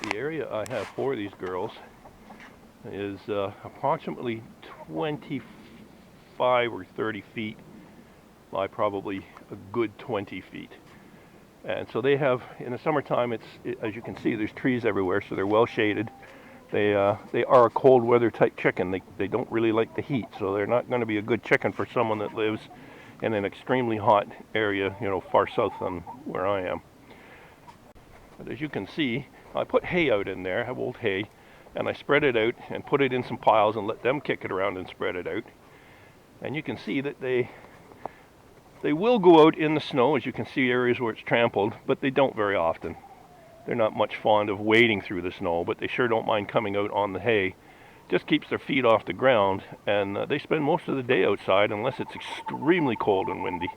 The area I have for these girls is approximately 25 or 30 feet by probably a good 20 feet. And so they have, in the summertime, as you can see, there's trees everywhere, so they're well shaded. They are a cold weather type chicken. They don't really like the heat, so they're not going to be a good chicken for someone that lives in an extremely hot area, you know, far south than where I am. But as you can see, I put hay out in there, I have old hay, and I spread it out and put it in some piles and let them kick it around and spread it out. And you can see that they will go out in the snow, as you can see areas where it's trampled, but they don't very often. They're not much fond of wading through the snow, but they sure don't mind coming out on the hay. Just keeps their feet off the ground, and they spend most of the day outside unless it's extremely cold and windy.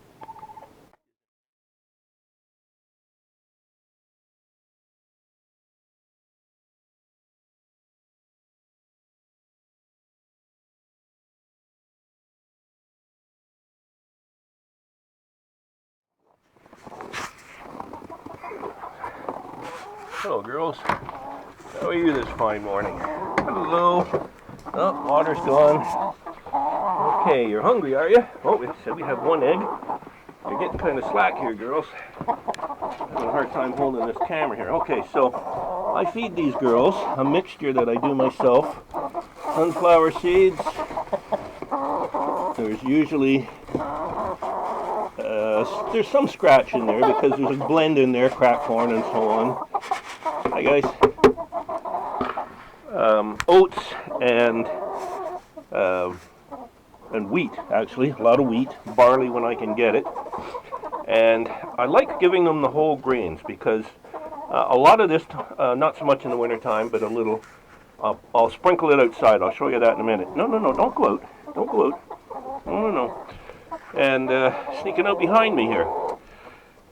Hello, girls. How are you this fine morning? Hello. Oh, water's gone. Okay, you're hungry, are you? Oh, we said we have one egg. You're getting kind of slack here, girls. Having a hard time holding this camera here. Okay, so I feed these girls a mixture that I do myself. Sunflower seeds. There's usually there's some scratch in there because there's a blend in there, crack corn and so on. Hi guys. Oats and wheat, actually, a lot of wheat, barley when I can get it. And I like giving them the whole grains because a lot of this, not so much in the wintertime, but a little, I'll sprinkle it outside. I'll show you that in a minute. No, don't go out. Don't go out. No. And sneaking out behind me here.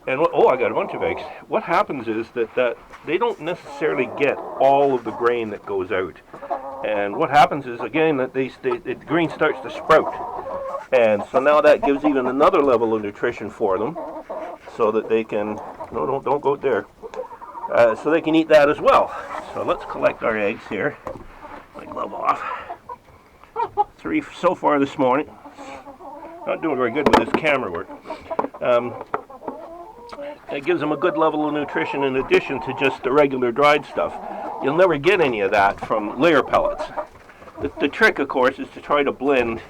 And oh, I got a bunch of eggs. What happens is that they don't necessarily get all of the grain that goes out. And what happens is, again, that the grain starts to sprout. And so now that gives even another level of nutrition for them so that they can, no, don't go there. So they can eat that as well. So let's collect our eggs here. My glove off. 3 so far this morning. Not doing very good with this camera work. It gives them a good level of nutrition in addition to just the regular dried stuff. You'll never get any of that from layer pellets. The trick, of course, is to try to blend,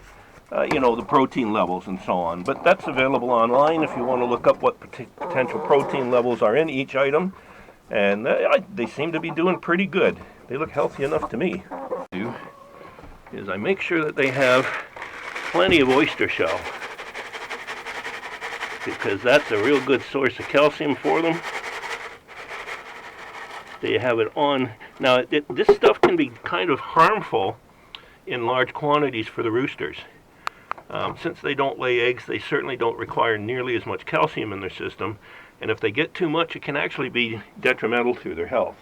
the protein levels and so on. But that's available online if you want to look up what potential protein levels are in each item. And they seem to be doing pretty good. They look healthy enough to me. What I do is I make sure that they have plenty of oyster shell, because that's a real good source of calcium for them. They have it on. Now, this stuff can be kind of harmful in large quantities for the roosters. Since they don't lay eggs, they certainly don't require nearly as much calcium in their system. And if they get too much, it can actually be detrimental to their health.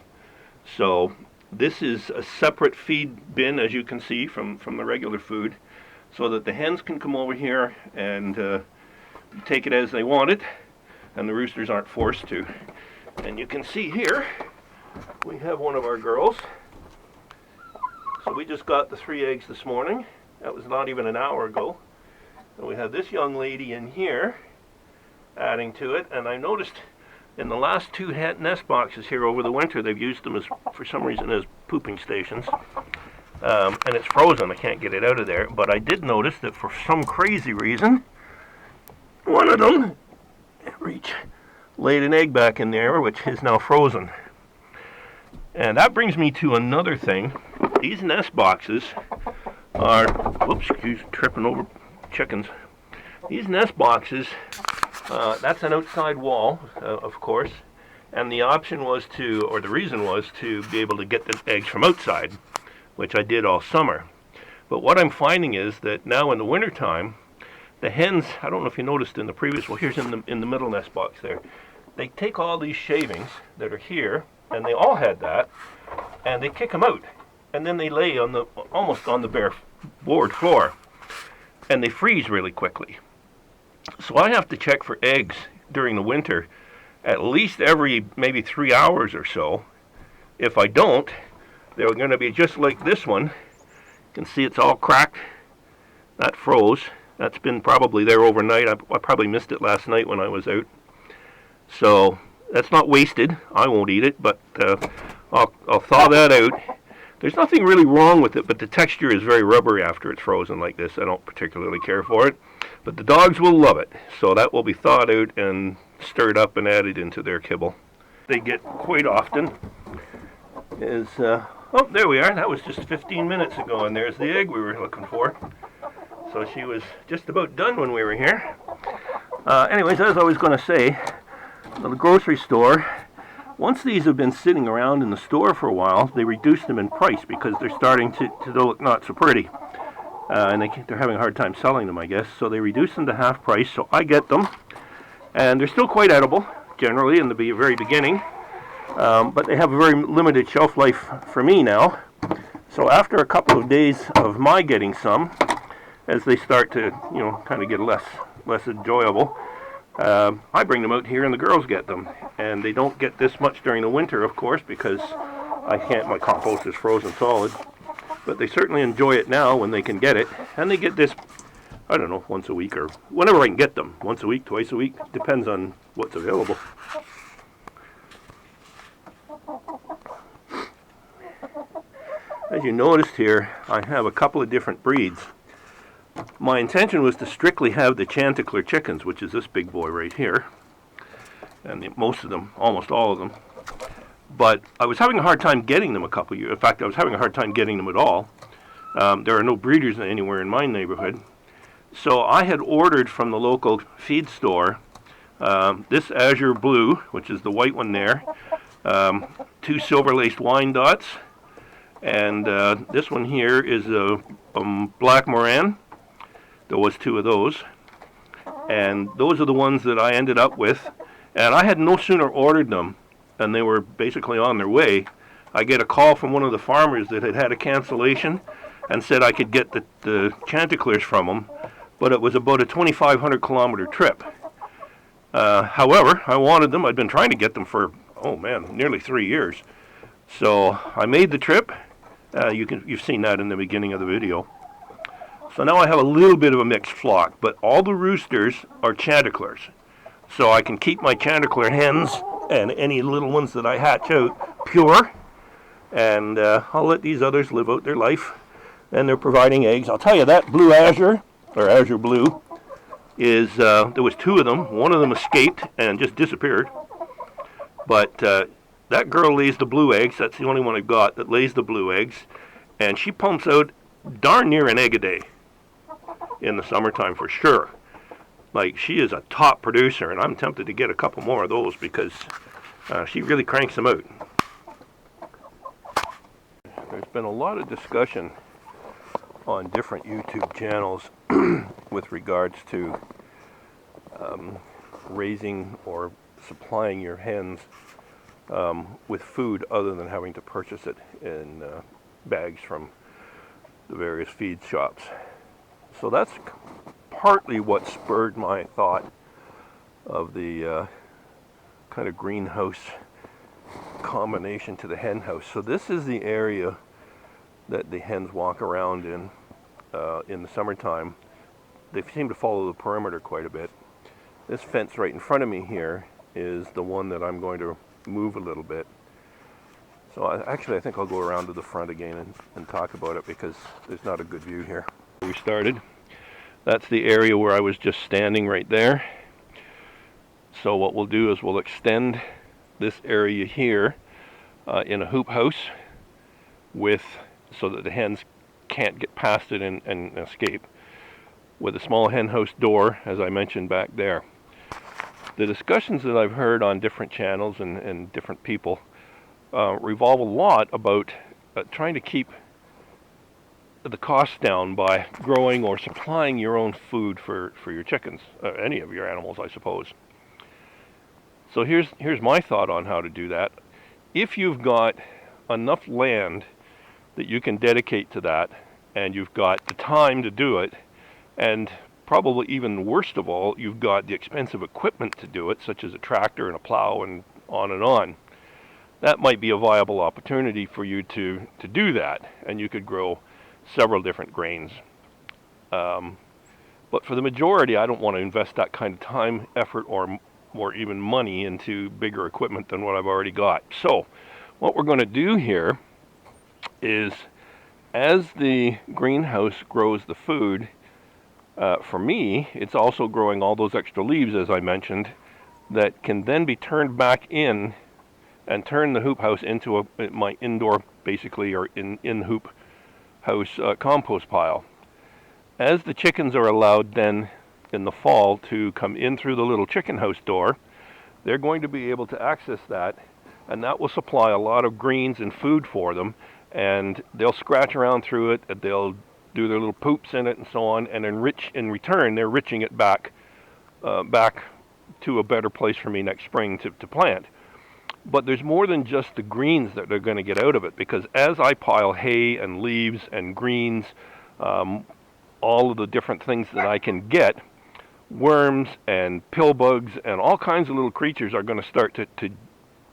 So this is a separate feed bin, as you can see, from the regular food, so that the hens can come over here and take it as they want it, and the roosters aren't forced to. And you can see here, we have one of our girls. So we just got the 3 eggs this morning. That was not even an hour ago. And we have this young lady in here adding to it. And I noticed in the last 2 nest boxes here over the winter, they've used them as, for some reason, as pooping stations. And it's frozen. I can't get it out of there. But I did notice that for some crazy reason, one of them laid an egg back in there, which is now frozen. And that brings me to another thing. These nest boxes are, whoops, excuse, tripping over chickens. These nest boxes, that's an outside wall, of course, and the option was to, or the reason was to be able to get the eggs from outside, which I did all summer. But what I'm finding is that now in the wintertime, the hens, I don't know if you noticed in the previous, well, here's in the middle nest box there, they take all these shavings that are here, and they all had that, and they kick them out. And then they lay on almost on the bare board floor, and they freeze really quickly. So I have to check for eggs during the winter at least every maybe 3 hours or so. If I don't, they're going to be just like this one. You can see it's all cracked. That froze. That's been probably there overnight. I probably missed it last night when I was out. So that's not wasted. I won't eat it, but I'll thaw that out. There's nothing really wrong with it, but the texture is very rubbery after it's frozen like this. I don't particularly care for it, but the dogs will love it. So that will be thawed out and stirred up and added into their kibble. They get quite often is, oh, there we are. That was just 15 minutes ago, and there's the egg we were looking for. So she was just about done when we were here. Anyways, as I was going to say, the grocery store, once these have been sitting around in the store for a while, they reduce them in price because they're starting to look not so pretty. And they're having a hard time selling them, I guess. So they reduce them to half price, so I get them. And they're still quite edible, generally, in the very beginning. But they have a very limited shelf life for me now. So after a couple of days of my getting some, as they start to, kind of get less enjoyable, I bring them out here and the girls get them. And they don't get this much during the winter, of course, because my compost is frozen solid. But they certainly enjoy it now when they can get it. And they get this, I don't know, once a week or whenever I can get them. Once a week, twice a week, depends on what's available. As you noticed here, I have a couple of different breeds. My intention was to strictly have the Chanticleer chickens, which is this big boy right here, and most of them, almost all of them. But I was having a hard time getting them a couple of years. In fact, I was having a hard time getting them at all. There are no breeders anywhere in my neighborhood. So I had ordered from the local feed store this Azure Blue, which is the white one there, 2 silver-laced Wyandottes, and this one here is a Black Moran. There was 2 of those, and those are the ones that I ended up with. And I had no sooner ordered them, and they were basically on their way. I get a call from one of the farmers that had a cancellation and said I could get the Chanticleers from them, but it was about a 2,500 kilometer trip. However, I wanted them. I'd been trying to get them for, nearly 3 years. So I made the trip. You've seen that in the beginning of the video. So now I have a little bit of a mixed flock, but all the roosters are Chanticleers. So I can keep my Chanticleer hens and any little ones that I hatch out pure, and I'll let these others live out their life, and they're providing eggs. I'll tell you that Blue Azure, or Azure Blue, is, there was 2 of them. One of them escaped and just disappeared, but that girl lays the blue eggs. That's the only one I've got that lays the blue eggs, and she pumps out darn near an egg a day in the summertime for sure. Like, she is a top producer, and I'm tempted to get a couple more of those because she really cranks them out. There's been a lot of discussion on different YouTube channels with regards to raising or supplying your hens with food other than having to purchase it in bags from the various feed shops. So that's partly what spurred my thought of the kind of greenhouse combination to the hen house. So this is the area that the hens walk around in the summertime. They seem to follow the perimeter quite a bit. This fence right in front of me here is the one that I'm going to move a little bit. So I think I'll go around to the front again and talk about it, because there's not a good view here. We started. That's the area where I was just standing right there. So what we'll do is we'll extend this area here in a hoop house so that the hens can't get past it and escape, with a small hen house door, as I mentioned back there. The discussions that I've heard on different channels and different people revolve a lot about trying to keep the costs down by growing or supplying your own food for your chickens, any of your animals, I suppose. So here's my thought on how to do that. If you've got enough land that you can dedicate to that, and you've got the time to do it, and probably even worst of all, you've got the expensive equipment to do it, such as a tractor and a plow and on, that might be a viable opportunity for you to do that, and you could grow several different grains. But for the majority, I don't want to invest that kind of time, effort, or even money into bigger equipment than what I've already got. So what we're going to do here is, as the greenhouse grows the food, for me, it's also growing all those extra leaves, as I mentioned, that can then be turned back in and turn the hoop house into my indoor, basically, or in hoop house compost pile. As the chickens are allowed then in the fall to come in through the little chicken house door, they're going to be able to access that, and that will supply a lot of greens and food for them, and they'll scratch around through it, and they'll do their little poops in it and so on, and enrich. In return, they're enriching it back to a better place for me next spring to plant. But there's more than just the greens that they're going to get out of it, because as I pile hay and leaves and greens, all of the different things that I can get, worms and pill bugs and all kinds of little creatures are going to start to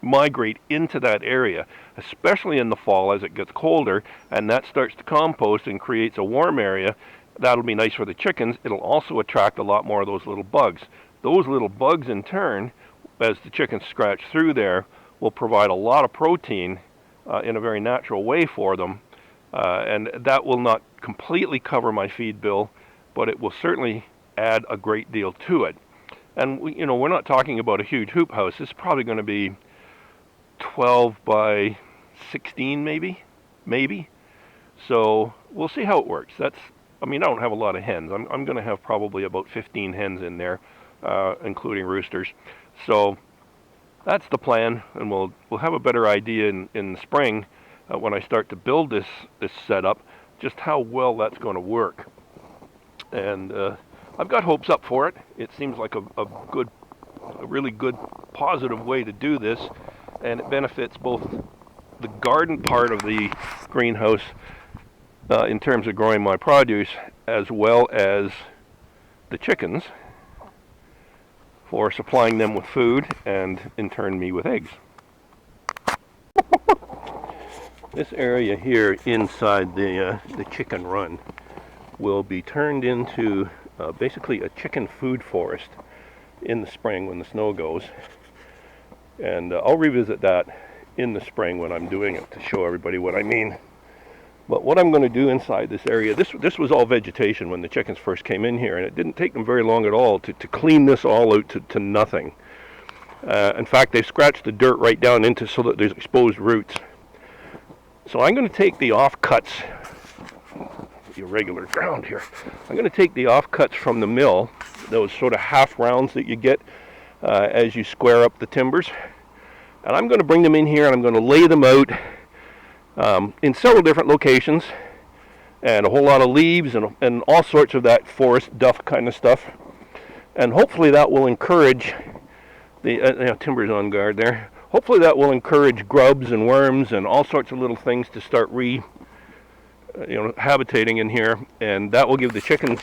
migrate into that area, especially in the fall as it gets colder, and that starts to compost and creates a warm area. That'll be nice for the chickens. It'll also attract a lot more of those little bugs. Those little bugs, in turn, as the chickens scratch through there, will provide a lot of protein in a very natural way for them, and that will not completely cover my feed bill, but it will certainly add a great deal to it. And we're not talking about a huge hoop house. It's probably going to be 12 by 16 maybe. So we'll see how it works. I don't have a lot of hens. I'm going to have probably about 15 hens in there, including roosters. So that's the plan, and we'll have a better idea in the spring when I start to build this setup, just how well that's going to work. And I've got hopes up for it. It seems like a really good, positive way to do this, and it benefits both the garden part of the greenhouse in terms of growing my produce, as well as the chickens for supplying them with food, and in turn me with eggs. This area here inside the chicken run will be turned into basically a chicken food forest in the spring when the snow goes, and I'll revisit that in the spring when I'm doing it to show everybody what I mean. But what I'm going to do inside this area, this was all vegetation when the chickens first came in here, and it didn't take them very long at all to clean this all out to nothing. In fact, they've scratched the dirt right down into so that there's exposed roots. So I'm going to take the offcuts, the irregular ground here, I'm going to take the offcuts from the mill, those sort of half rounds that you get as you square up the timbers, and I'm going to bring them in here and I'm going to lay them out in several different locations, and a whole lot of leaves and all sorts of that forest duff kind of stuff, and hopefully that will encourage the timbers on guard there. Hopefully that will encourage grubs and worms and all sorts of little things to start habitating in here, and that will give the chickens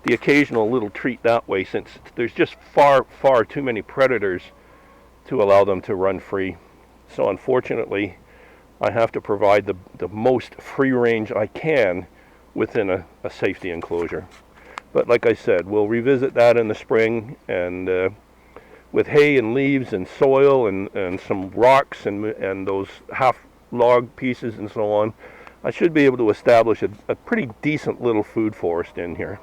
the occasional little treat that way, since there's just far too many predators to allow them to run free. So unfortunately, I have to provide the most free range I can within a safety enclosure. But like I said, we'll revisit that in the spring, and with hay and leaves and soil and some rocks and those half log pieces and so on, I should be able to establish a pretty decent little food forest in here.